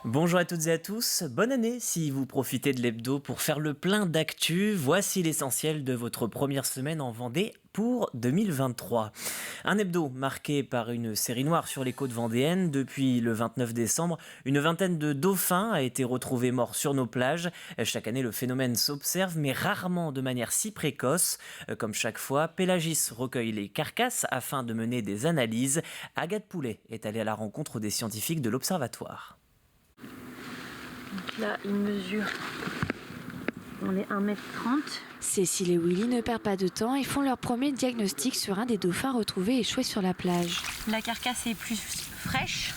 Bonjour à toutes et à tous, bonne année si vous profitez de l'hebdo pour faire le plein d'actu. Voici l'essentiel de votre première semaine en Vendée pour 2023. Un hebdo marqué par une série noire sur les côtes vendéennes. Depuis le 29 décembre, une vingtaine de dauphins a été retrouvée morts sur nos plages. Chaque année, le phénomène s'observe, mais rarement de manière si précoce. Comme chaque fois, Pélagis recueille les carcasses afin de mener des analyses. Agathe Poulet est allée à la rencontre des scientifiques de l'Observatoire. Donc là, il mesure. On est 1,30 m. Cécile et Willy ne perdent pas de temps et font leur premier diagnostic sur un des dauphins retrouvés échoués sur la plage. La carcasse est plus fraîche.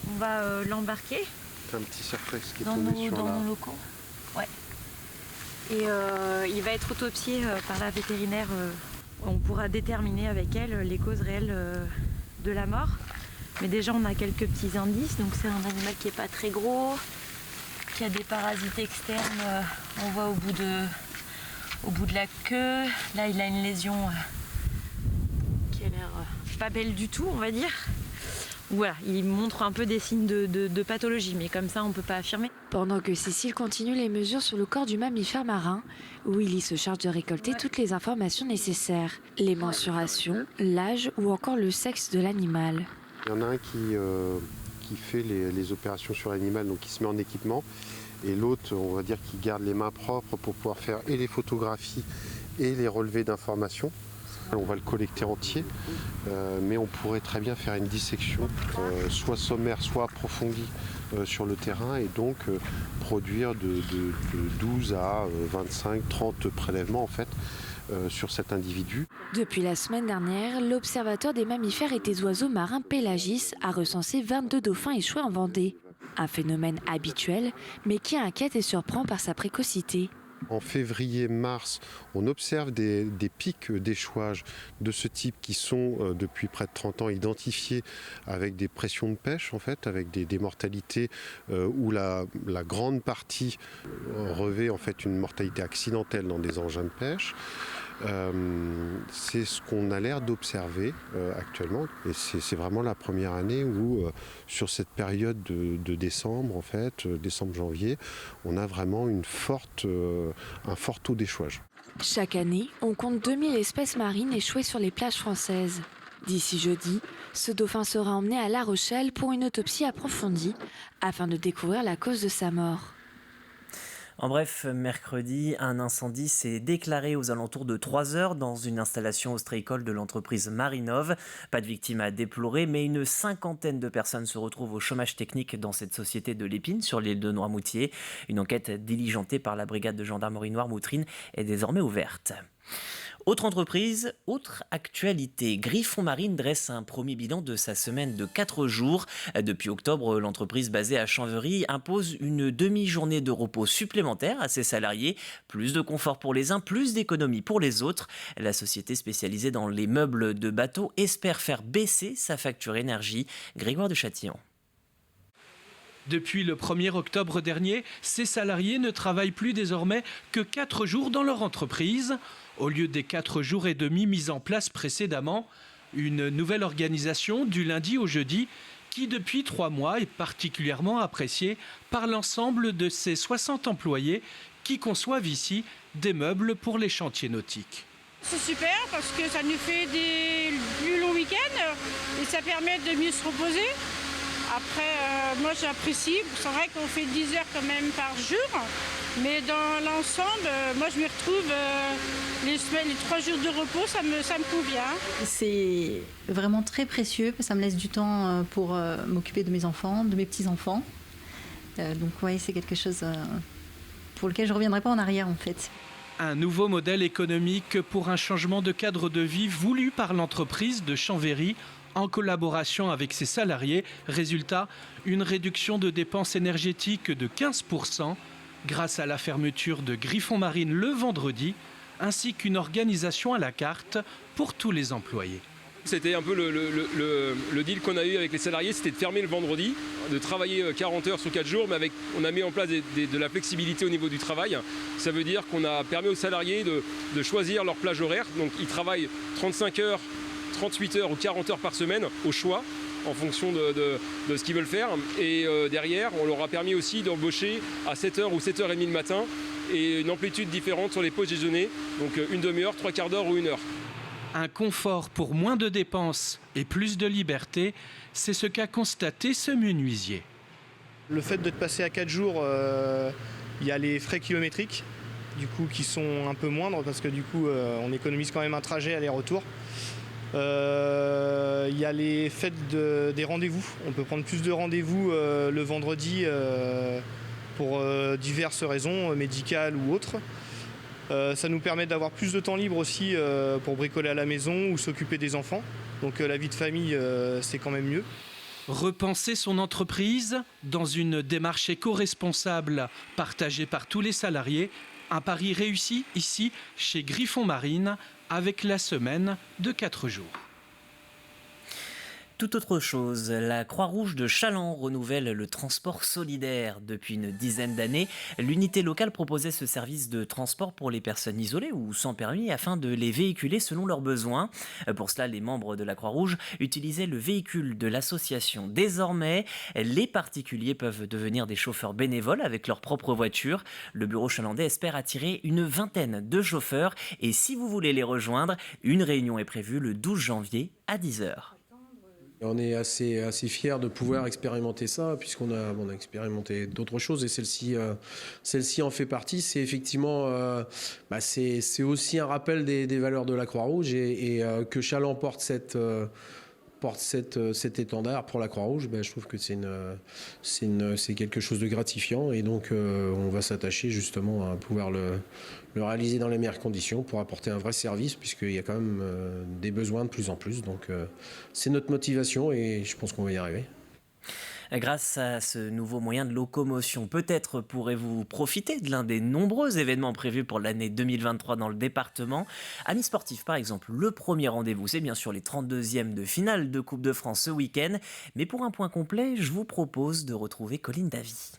On va l'embarquer. C'est un petit surprise qui est dans tombé sur nos locaux. Ouais. Et il va être autopsié par la vétérinaire. On pourra déterminer avec elle les causes réelles de la mort. Mais déjà, on a quelques petits indices. Donc c'est un animal qui n'est pas très gros, qui a des parasites externes. On voit au bout de la queue. Là, il a une lésion qui a l'air pas belle du tout, on va dire. Voilà, il montre un peu des signes de pathologie, mais comme ça, on ne peut pas affirmer. Pendant que Cécile continue les mesures sur le corps du mammifère marin, Willy se charge de récolter toutes les informations nécessaires. Les mensurations, l'âge ou encore le sexe de l'animal. Il y en a un qui fait les opérations sur l'animal, donc qui se met en équipement. Et l'autre, on va dire, qui garde les mains propres pour pouvoir faire et les photographies et les relevés d'informations. On va le collecter entier, mais on pourrait très bien faire une dissection, soit sommaire, soit approfondie sur le terrain, et donc produire de 12 à 25, 30 prélèvements en fait sur cet individu. Depuis la semaine dernière, l'Observatoire des mammifères et des oiseaux marins Pélagis a recensé 22 dauphins échoués en Vendée. Un phénomène habituel, mais qui inquiète et surprend par sa précocité. En février-mars, on observe des pics d'échouage de ce type qui sont depuis près de 30 ans identifiés avec des pressions de pêche, en fait, avec des mortalités où la grande partie revêt en fait une mortalité accidentelle dans des engins de pêche. C'est ce qu'on a l'air d'observer actuellement, et c'est vraiment la première année où sur cette période de décembre, en fait, décembre-janvier, on a vraiment un fort taux d'échouage. Chaque année, on compte 2000 espèces marines échouées sur les plages françaises. D'ici jeudi, ce dauphin sera emmené à La Rochelle pour une autopsie approfondie afin de découvrir la cause de sa mort. En bref, mercredi, un incendie s'est déclaré aux alentours de 3 heures dans une installation ostréicole de l'entreprise Marinov. Pas de victimes à déplorer, mais une cinquantaine de personnes se retrouvent au chômage technique dans cette société de l'Épine sur l'île de Noirmoutier. Une enquête diligentée par la brigade de gendarmerie Noirmoutrine est désormais ouverte. Autre entreprise, autre actualité. Griffon Marine dresse un premier bilan de sa semaine de 4 jours. Depuis octobre, l'entreprise basée à Chanverie impose une demi-journée de repos supplémentaire à ses salariés. Plus de confort pour les uns, plus d'économies pour les autres. La société spécialisée dans les meubles de bateau espère faire baisser sa facture énergie. Grégoire de Châtillon. Depuis le 1er octobre dernier, ces salariés ne travaillent plus désormais que 4 jours dans leur entreprise. Au lieu des 4 jours et demi mis en place précédemment, une nouvelle organisation du lundi au jeudi qui depuis 3 mois est particulièrement appréciée par l'ensemble de ces 60 employés qui conçoivent ici des meubles pour les chantiers nautiques. C'est super parce que ça nous fait des plus longs week-ends et ça permet de mieux se reposer. Après, moi j'apprécie, c'est vrai qu'on fait 10 heures quand même par jour, mais dans l'ensemble, moi je me retrouve les 3 jours de repos, ça me convient. C'est vraiment très précieux, ça me laisse du temps pour m'occuper de mes enfants, de mes petits-enfants. Donc oui, c'est quelque chose pour lequel je ne reviendrai pas en arrière en fait. Un nouveau modèle économique pour un changement de cadre de vie voulu par l'entreprise de Chanverie en collaboration avec ses salariés. Résultat, une réduction de dépenses énergétiques de 15% grâce à la fermeture de Griffon Marine le vendredi, ainsi qu'une organisation à la carte pour tous les employés. C'était un peu le deal qu'on a eu avec les salariés, c'était de fermer le vendredi, de travailler 40 heures sur 4 jours, mais on a mis en place de la flexibilité au niveau du travail. Ça veut dire qu'on a permis aux salariés de choisir leur plage horaire, donc ils travaillent 35 heures, 38 heures ou 40 heures par semaine au choix. en fonction de ce qu'ils veulent faire. Et derrière, on leur a permis aussi d'embaucher à 7h ou 7h30 le matin et une amplitude différente sur les pauses déjeuner, donc une demi-heure, 3/4 d'heure ou 1 heure. Un confort pour moins de dépenses et plus de liberté, c'est ce qu'a constaté ce menuisier. Le fait de passer à 4 jours, il y a les frais kilométriques du coup, qui sont un peu moindres parce que du coup on économise quand même un trajet aller-retour. Il y a les fêtes des rendez-vous. On peut prendre plus de rendez-vous le vendredi pour diverses raisons, médicales ou autres. Ça nous permet d'avoir plus de temps libre aussi pour bricoler à la maison ou s'occuper des enfants. Donc la vie de famille, c'est quand même mieux. Repenser son entreprise dans une démarche éco-responsable partagée par tous les salariés. Un pari réussi ici chez Griffon Marine avec la semaine de 4 jours. Tout autre chose, la Croix-Rouge de Challans renouvelle le transport solidaire. Depuis une dizaine d'années, l'unité locale proposait ce service de transport pour les personnes isolées ou sans permis afin de les véhiculer selon leurs besoins. Pour cela, les membres de la Croix-Rouge utilisaient le véhicule de l'association. Désormais, les particuliers peuvent devenir des chauffeurs bénévoles avec leur propre voiture. Le bureau chalandais espère attirer une vingtaine de chauffeurs et si vous voulez les rejoindre, une réunion est prévue le 12 janvier à 10h. On est assez fiers de pouvoir expérimenter ça, puisqu'on a expérimenté d'autres choses et celle-ci en fait partie. C'est effectivement c'est aussi un rappel des valeurs de la Croix-Rouge et que Challans porte cet étendard pour la Croix-Rouge, je trouve que c'est quelque chose de gratifiant et donc on va s'attacher justement à pouvoir le réaliser dans les meilleures conditions pour apporter un vrai service puisqu'il y a quand même des besoins de plus en plus. Donc c'est notre motivation et je pense qu'on va y arriver. Grâce à ce nouveau moyen de locomotion, peut-être pourrez-vous profiter de l'un des nombreux événements prévus pour l'année 2023 dans le département. Amis sportifs, par exemple, le premier rendez-vous, c'est bien sûr les 32e de finale de Coupe de France ce week-end. Mais pour un point complet, je vous propose de retrouver Colline Davy.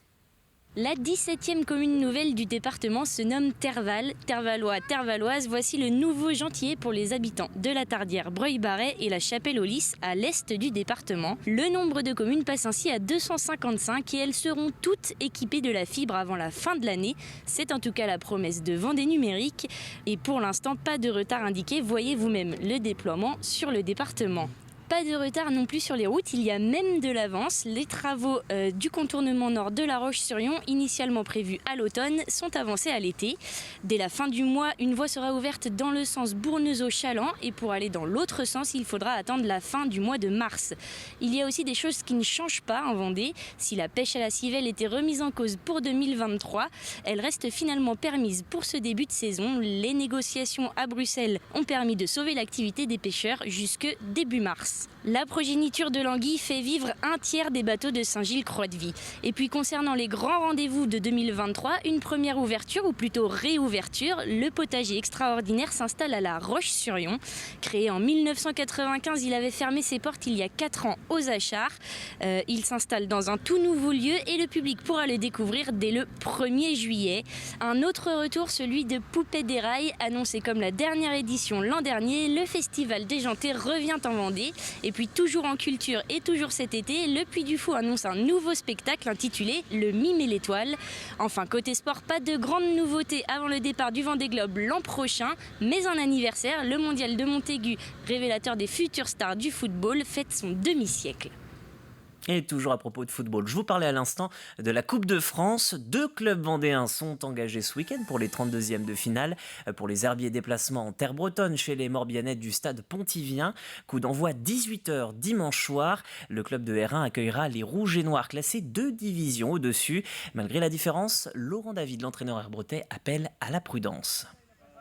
La 17e commune nouvelle du département se nomme Terval. Tervalois, Tervaloises, voici le nouveau gentillet pour les habitants de la Tardière, Breuil-Barret et la Chapelle-aux-Lys à l'est du département. Le nombre de communes passe ainsi à 255 et elles seront toutes équipées de la fibre avant la fin de l'année. C'est en tout cas la promesse de Vendée Numérique. Et pour l'instant, pas de retard indiqué. Voyez vous-même le déploiement sur le département. Pas de retard non plus sur les routes, il y a même de l'avance. Les travaux du contournement nord de La Roche-sur-Yon, initialement prévus à l'automne, sont avancés à l'été. Dès la fin du mois, une voie sera ouverte dans le sens Bournezeau-Challans et pour aller dans l'autre sens, il faudra attendre la fin du mois de mars. Il y a aussi des choses qui ne changent pas en Vendée. Si la pêche à la civelle était remise en cause pour 2023, elle reste finalement permise pour ce début de saison. Les négociations à Bruxelles ont permis de sauver l'activité des pêcheurs jusque début mars. La progéniture de l'anguille fait vivre un tiers des bateaux de Saint-Gilles-Croix-de-Vie. Et puis concernant les grands rendez-vous de 2023, une première ouverture ou plutôt réouverture, le potager extraordinaire s'installe à La Roche-sur-Yon. Créé en 1995, il avait fermé ses portes il y a 4 ans aux Achards. Il s'installe dans un tout nouveau lieu et le public pourra le découvrir dès le 1er juillet. Un autre retour, celui de Poupée des Rails, annoncé comme la dernière édition l'an dernier, le festival déjanté revient en Vendée. Et puis toujours en culture et toujours cet été, le Puy du Fou annonce un nouveau spectacle intitulé Le Mime et l'Étoile. Enfin, côté sport, pas de grandes nouveautés avant le départ du Vendée Globe l'an prochain, mais en anniversaire, le mondial de Montaigu, révélateur des futures stars du football, fête son demi-siècle. Et toujours à propos de football, je vous parlais à l'instant de la Coupe de France. 2 clubs vendéens sont engagés ce week-end pour les 32e de finale. Pour les herbiers, déplacement en terre bretonne chez les Morbihanais du stade Pontivien. Coup d'envoi 18h dimanche soir. Le club de R1 accueillera les Rouges et Noirs classés 2 divisions au-dessus. Malgré la différence, Laurent David, l'entraîneur herbretais, appelle à la prudence.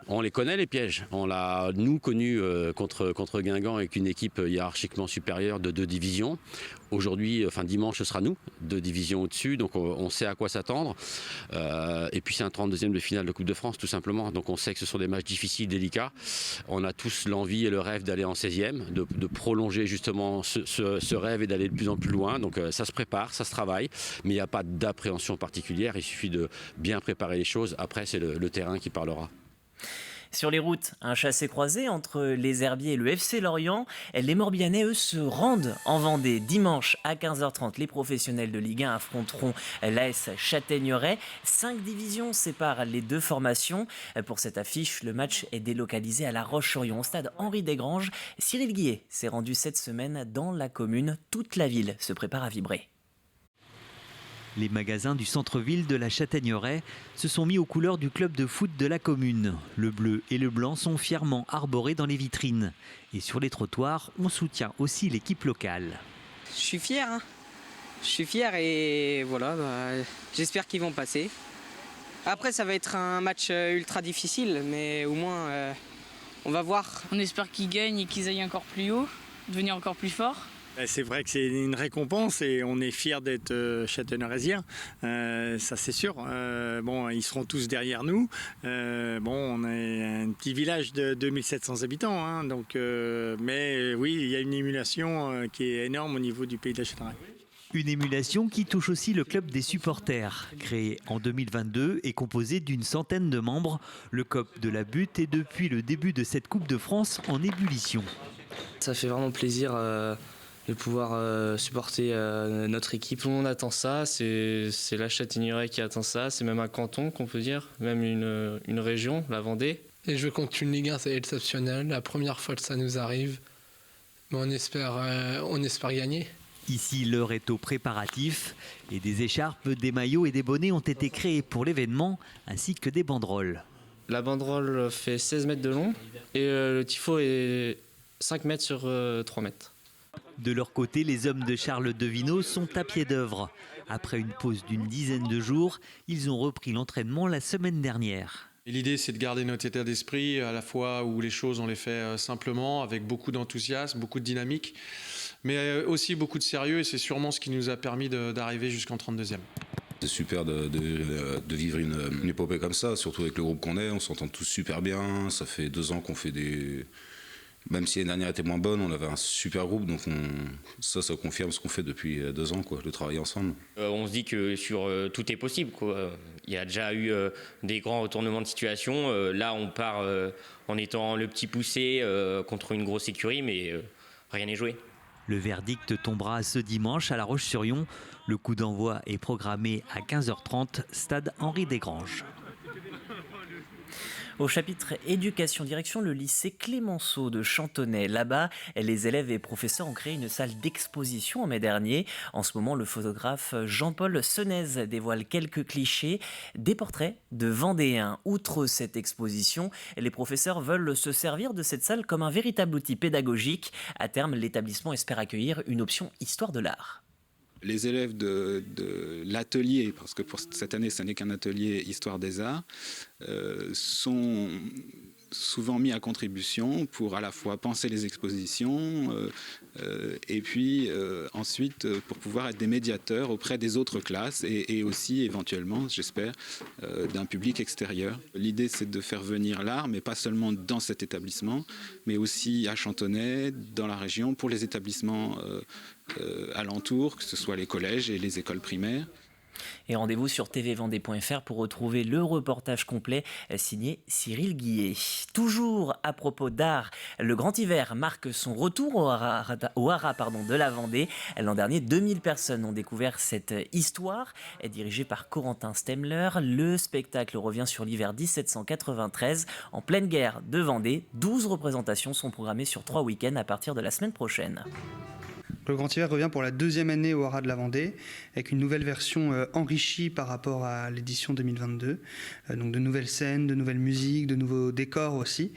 On les connaît les pièges, on l'a nous connu contre Guingamp avec une équipe hiérarchiquement supérieure de 2 divisions. Aujourd'hui, dimanche ce sera nous, 2 divisions au-dessus, donc on sait à quoi s'attendre. Et puis c'est un 32e de finale de Coupe de France tout simplement, donc on sait que ce sont des matchs difficiles, délicats. On a tous l'envie et le rêve d'aller en 16e, de prolonger justement ce rêve et d'aller de plus en plus loin. Donc ça se prépare, ça se travaille, mais il n'y a pas d'appréhension particulière, il suffit de bien préparer les choses. Après c'est le terrain qui parlera. Sur les routes, un chassé-croisé entre les Herbiers et le FC Lorient. Les Morbihanais, eux, se rendent en Vendée. Dimanche à 15h30, les professionnels de Ligue 1 affronteront l'AS Châtaigneraie. 5 divisions séparent les deux formations. Pour cette affiche, le match est délocalisé à La Roche-sur-Yon, au stade Henri Desgranges. Cyril Guillet s'est rendu cette semaine dans la commune. Toute la ville se prépare à vibrer. Les magasins du centre-ville de la Châtaigneraie se sont mis aux couleurs du club de foot de la commune. Le bleu et le blanc sont fièrement arborés dans les vitrines. Et sur les trottoirs, on soutient aussi l'équipe locale. Je suis fier, Je suis fier et voilà, j'espère qu'ils vont passer. Après, ça va être un match ultra difficile, mais au moins, on va voir. On espère qu'ils gagnent et qu'ils aillent encore plus haut, devenir encore plus forts. C'est vrai que c'est une récompense et on est fiers d'être châtaigneraisiens, ça c'est sûr. Bon, ils seront tous derrière nous. On est un petit village de 2700 habitants, donc, mais oui, il y a une émulation qui est énorme au niveau du pays de la Châtaigneraie. Une émulation qui touche aussi le club des supporters. Créé en 2022 et composé d'une centaine de membres, le COP de la Butte est depuis le début de cette Coupe de France en ébullition. Ça fait vraiment plaisir de pouvoir supporter notre équipe. Tout le monde attend ça, c'est la Châtaigneraie qui attend ça, c'est même un canton qu'on peut dire, même une région, la Vendée. Et jouer contre une Ligue 1, c'est exceptionnel, la première fois que ça nous arrive, mais on espère gagner. Ici, l'heure est aux préparatifs et des écharpes, des maillots et des bonnets ont été créés pour l'événement, ainsi que des banderoles. La banderole fait 16 mètres de long et le tifo est 5 mètres sur 3 mètres. De leur côté, les hommes de Charles Devineau sont à pied d'œuvre. Après une pause d'une dizaine de jours, ils ont repris l'entraînement la semaine dernière. L'idée, c'est de garder notre état d'esprit, à la fois où les choses, on les fait simplement, avec beaucoup d'enthousiasme, beaucoup de dynamique, mais aussi beaucoup de sérieux, et c'est sûrement ce qui nous a permis d'arriver jusqu'en 32e. C'est super de vivre une épopée comme ça, surtout avec le groupe qu'on est, on s'entend tous super bien, ça fait 2 ans qu'on fait des... Même si l'année dernière était moins bonne, on avait un super groupe, donc ça confirme ce qu'on fait depuis 2 ans, de travailler ensemble. On se dit que tout est possible, Il y a déjà eu des grands retournements de situation. Là, on part en étant le petit poussé contre une grosse écurie, mais rien n'est joué. Le verdict tombera ce dimanche à La Roche-sur-Yon. Le coup d'envoi est programmé à 15h30, stade Henri Desgranges. Au chapitre éducation, direction le lycée Clémenceau de Chantonnay. Là-bas, les élèves et professeurs ont créé une salle d'exposition en mai dernier. En ce moment, le photographe Jean-Paul Senez dévoile quelques clichés, des portraits de Vendéens. Outre cette exposition, les professeurs veulent se servir de cette salle comme un véritable outil pédagogique. À terme, l'établissement espère accueillir une option histoire de l'art. Les élèves de l'atelier, parce que pour cette année, ce n'est qu'un atelier Histoire des Arts, sont souvent mis à contribution pour à la fois penser les expositions et puis ensuite pour pouvoir être des médiateurs auprès des autres classes et aussi éventuellement, j'espère, d'un public extérieur. L'idée, c'est de faire venir l'art, mais pas seulement dans cet établissement, mais aussi à Chantonnay, dans la région, pour les établissements alentours, que ce soit les collèges et les écoles primaires. Et rendez-vous sur tvvendée.fr pour retrouver le reportage complet signé Cyril Guillet. Toujours à propos d'art, le grand hiver marque son retour au haras de la Vendée. L'an dernier, 2000 personnes ont découvert cette histoire, dirigée par Corentin Stemler. Le spectacle revient sur l'hiver 1793. En pleine guerre de Vendée, 12 représentations sont programmées sur 3 week-ends à partir de la semaine prochaine. Le Grand Hiver revient pour la 2e année au Haras de la Vendée, avec une nouvelle version enrichie par rapport à l'édition 2022. Donc de nouvelles scènes, de nouvelles musiques, de nouveaux décors aussi.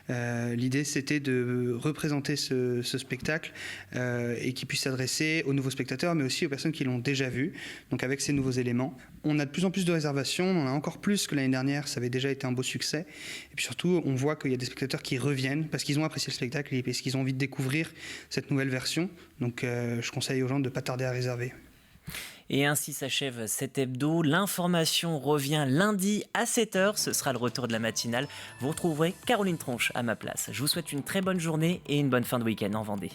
L'idée, c'était de représenter ce spectacle et qui puisse s'adresser aux nouveaux spectateurs, mais aussi aux personnes qui l'ont déjà vu, donc avec ces nouveaux éléments. On a de plus en plus de réservations, on en a encore plus que l'année dernière, ça avait déjà été un beau succès. Et puis surtout, on voit qu'il y a des spectateurs qui reviennent parce qu'ils ont apprécié le spectacle et parce qu'ils ont envie de découvrir cette nouvelle version. Donc je conseille aux gens de ne pas tarder à réserver. Et ainsi s'achève cet hebdo. L'information revient lundi à 7h. Ce sera le retour de la matinale. Vous retrouverez Caroline Tronche à ma place. Je vous souhaite une très bonne journée et une bonne fin de week-end en Vendée.